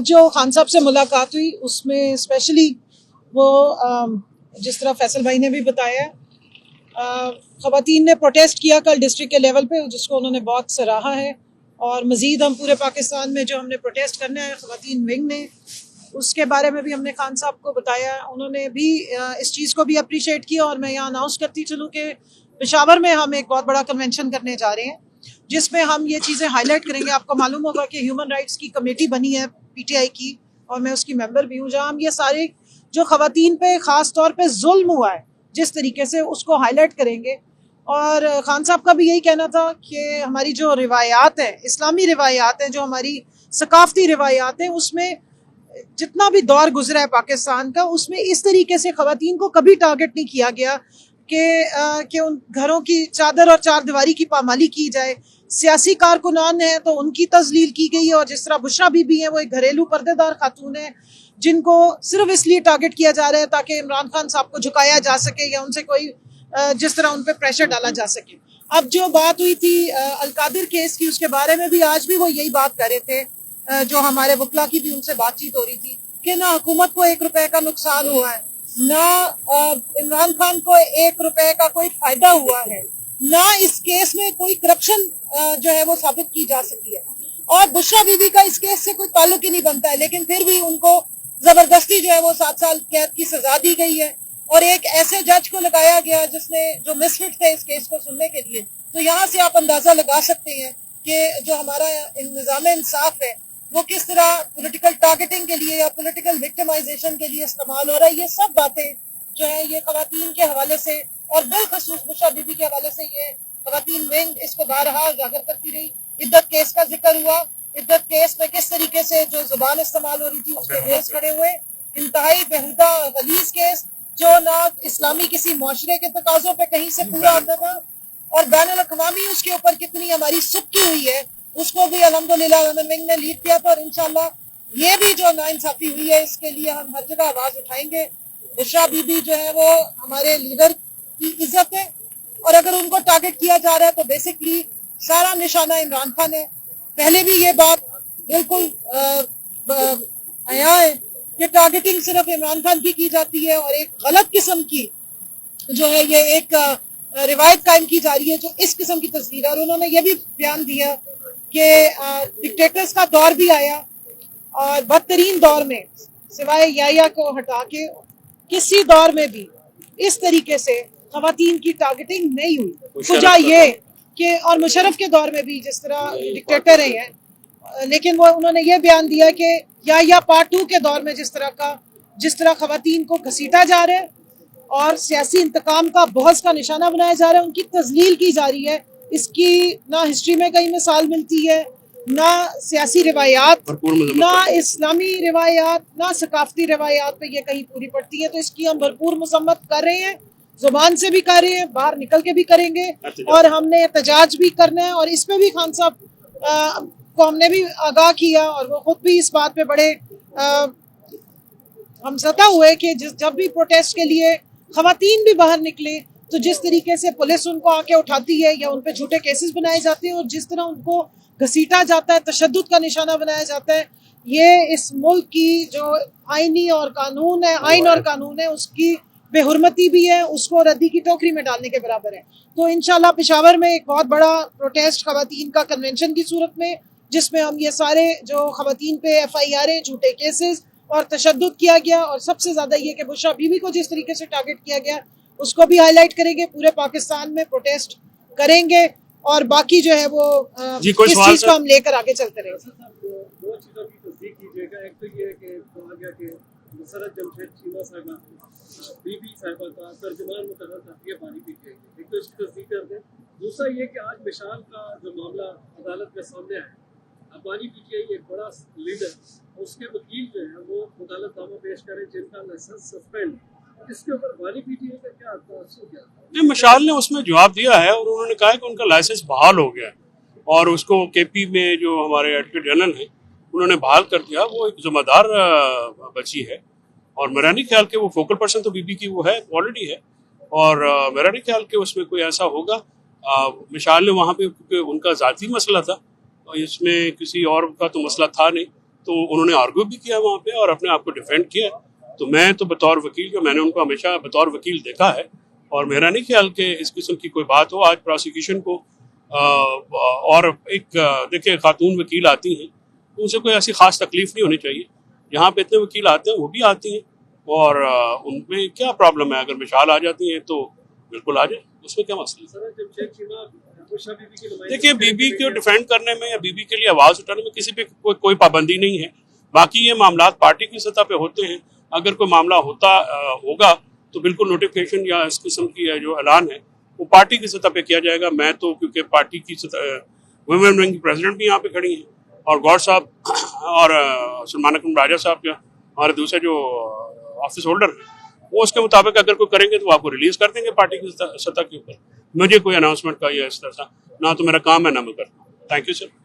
जो खान साहब से मुलाकात हुई उसमें स्पेशली वो जिस तरह फैसल भाई ने भी बताया, ख़वातीन ने प्रोटेस्ट किया कल डिस्ट्रिक्ट के लेवल पे, जिसको उन्होंने बहुत सराहा है। और मज़ीद हम पूरे पाकिस्तान में जो हमने प्रोटेस्ट करना है ख़वातीन विंग ने, उसके बारे में भी हमने खान साहब को बताया। उन्होंने भी इस चीज़ को भी अप्रिशिएट किया। और मैं यहाँ अनाउंस करती चलूँ कि पेशावर में हम एक बहुत बड़ा कन्वेंशन करने जा रहे हैं, जिसमें हम ये चीज़ें हाईलाइट करेंगे। आपको मालूम होगा कि ह्यूमन राइट्स की कमेटी बनी है PTI की, और मैं उसकी मेंबर भी हूँ, जहाँ हम ये सारे जो ख़वातीन पे ख़ास तौर पे जुल्म हुआ है जिस तरीके से उसको हाईलाइट करेंगे। और खान साहब का भी यही कहना था कि हमारी जो रिवायात हैं, इस्लामी रिवायात हैं, जो हमारी सकाफती रिवायात हैं, उसमें जितना भी दौर गुजरा है पाकिस्तान का, उसमें इस तरीके से ख़वातीन को कभी टारगेट नहीं किया गया कि उन घरों की चादर और चार दीवारी की पामाली की जाए। सियासी कारकुनान है तो उनकी तजलील की गई है। और जिस तरह बुशरा बीबी है, वो एक घरेलू पर्देदार खातून है जिनको सिर्फ इसलिए टारगेट किया जा रहा है ताकि इमरान खान साहब को झुकाया जा सके या उनसे कोई जिस तरह उन पर प्रेशर डाला जा सके। अब जो बात हुई थी अलकादिर केस की, उसके बारे में भी आज भी वो यही बात कर रहे थे। जो हमारे वकला की भी उनसे बातचीत हो रही थी कि ना हुकूमत को 1 रुपए का नुकसान हुआ है, ना इमरान खान को 1 रुपए का कोई फायदा हुआ है, ना इस केस में कोई करप्शन जो है वो साबित की जा सकी है। और बुशरा बीबी का इस केस से कोई ताल्लुक ही नहीं बनता है, लेकिन फिर भी उनको जबरदस्ती जो है वो 7 साल कैद की सजा दी गई है और एक ऐसे जज को लगाया गया जिसने जो मिसफिट थे इस केस को सुनने के लिए। तो यहाँ से आप अंदाजा लगा सकते हैं कि जो हमारा निज़ाम इंसाफ है वो किस तरह पॉलिटिकल टारगेटिंग के लिए या पॉलिटिकल विक्टिमाइजेशन के लिए इस्तेमाल हो रहा है। ये सब बातें जो है ये ख़वातीन के हवाले से और बिलखसूस बुशरा बीबी के हवाले से ये ख़वातीन विंग इसको बारहा उजागर करती रही। इद्दत केस का जिक्र हुआ, इद्दत केस में किस तरीके से जो जुबान इस्तेमाल हो रही थी उसके केस खड़े हुए, इंतहाई बेहुदा गलीज केस जो ना इस्लामी किसी मुआशरे के तकाजों पे कहीं से पूरा आता था और बैनुल अक़वामी उसके ऊपर कितनी हमारी सुक्की हुई है, उसको भी अल्हम्दुलिल्लाह वुमेन विंग ने लीड किया था। और इंशाल्लाह ये भी जो नाइंसाफी हुई है इसके लिए हम हर जगह आवाज उठाएंगे। बुशरा बीबी जो है वो हमारे लीडर की इज्जत है और अगर उनको टारगेट किया जा रहा है तो बेसिकली सारा निशाना इमरान खान है। पहले भी ये बात बिल्कुल आया है कि टारगेटिंग सिर्फ इमरान खान की जाती है और एक गलत किस्म की जो है ये एक रिवायत कायम की जा रही है जो इस किस्म की तस्वीर है। और उन्होंने ये भी बयान दिया कि डिक्टेटर्स का दौर भी आया और बदतरीन दौर में सिवाय याया को हटा के किसी दौर में भी इस तरीके से ख़वातीन की टारगेटिंग नहीं हुई। वजह ये कि और मुशर्रफ के दौर में भी जिस तरह डिक्टेटर रहे हैं, लेकिन वो उन्होंने ये बयान दिया कि या पार्ट 2 के दौर में जिस तरह ख़वातीन को घसीटा जा रहा है और सियासी इंतकाम का बहस का निशाना बनाया जा रहा है, उनकी तजलील की जा रही है। इसकी ना हिस्ट्री में कहीं मिसाल मिलती है, ना सियासी रिवायात, ना इस्लामी रिवायात, ना सकाफती रिवायात पे ये कहीं पूरी पड़ती है। तो इसकी हम भरपूर मसम्मत कर रहे हैं, जुबान से भी कर रहे हैं, बाहर निकल के भी करेंगे और हमने एहतजाज भी करना है। और इसमें भी खान साहब को हमने भी आगाह किया और वो खुद भी इस बात पे बड़े हमसता हुए कि जब भी प्रोटेस्ट के लिए ख़वातीन भी बाहर निकले तो जिस तरीके से पुलिस उनको आके उठाती है या उन पे झूठे केसेस बनाए जाते हैं और जिस तरह उनको घसीटा जाता है, तशद्दुद का निशाना बनाया जाता है, ये इस मुल्क की जो आइन और कानून है उसकी बेहुरमती भी है, उसको रद्दी की टोकरी में डालने के बराबर है। तो इंशाल्लाह पेशावर में एक बहुत बड़ा प्रोटेस्ट ख़वातीन का कन्वेंशन की सूरत में, जिसमें हम ये सारे जो ख़वातीन पे FIR झूठे केसेस और तशद्दुद किया गया और सबसे ज्यादा ये कि बुशरा बीबी को जिस तरीके से टारगेट किया गया उसको भी हाईलाइट करेंगे। पूरे पाकिस्तान में प्रोटेस्ट करेंगे और बाकी जो है वो इस चीज को हम लेकर आगे चलते रहेंगे। दो चीजों की तस्दीक कीजिएगा, एक तो ये कि कहा गया कि मसरत जमशेद चीमा साहिबा बीबी साहिबा का तर्जुमान मुकर्रर करती है पानी पी के, एक तो इसकी तस्दीक कर दें। दूसरा ये कि आज मिशाल का जो मामला अदालत के सामने आया, अबानी PTI एक बड़ा लीडर, उसके वकील जो है वो मुतालबानामा पेश करें जिनका लाइसेंस सस्पेंड, इसके ऊपर अबानी PTI का क्या था? मशाल ने उसमें जवाब दिया है और उन्होंने कहा कि उनका लाइसेंस बहाल हो गया और उसको KP में जो हमारे एडवोकेट जनरल हैं उन्होंने बहाल कर दिया। वो एक जिम्मेदार बच्ची है और मेरा नहीं ख्याल कि वो फोकल पर्सन तो बीबी की वो है ऑलरेडी है और मेरा नहीं ख्याल कि उसमें कोई ऐसा होगा। मिशाल ने वहाँ पे क्योंकि उनका ज़ाती मसला था और इसमें किसी और का तो मसला था नहीं, तो उन्होंने आर्ग्यू भी किया वहाँ पे और अपने आप को डिफेंड किया। तो मैं तो बतौर वकील जो मैंने उनको हमेशा बतौर वकील देखा है और मेरा नहीं ख्याल कि इस किस्म की कोई बात हो। आज प्रोसिक्यूशन को और एक देखिए खातून वकील आती हैं तो उनसे कोई ऐसी खास तकलीफ नहीं होनी चाहिए। यहाँ पे इतने वकील आते हैं वो भी आती हैं और उनमें क्या प्रॉब्लम है, अगर मिसाल आ जाती है तो बिल्कुल आ जाए, उसमें क्या मसला है। सर जमशेद चीमा खुशा बीबी की नुमाइंदगी देखिए बीबी को डिफेंड करने में या बीबी के लिए आवाज उठाने में किसी पे कोई पाबंदी नहीं है। बाकी ये मामला पार्टी की सतह पे होते हैं। अगर कोई मामला होगा तो बिल्कुल नोटिफिकेशन या इस किस्म की जो ऐलान है वो पार्टी की सतह पे किया जाएगा। मैं तो क्योंकि पार्टी की वुमेन विंग की प्रेसिडेंट भी यहाँ पे खड़ी हैं और गौर साहब और सलमान अकरम राजा साहब के हमारे दूसरे जो ऑफिस होल्डर हैं वो उसके मुताबिक अगर कोई करेंगे तो आपको रिलीज कर देंगे पार्टी की सतह के ऊपर। मुझे कोई अनाउंसमेंट का या इस तरह ना तो मेरा काम है ना मैं करता हूँ। Thank you sir.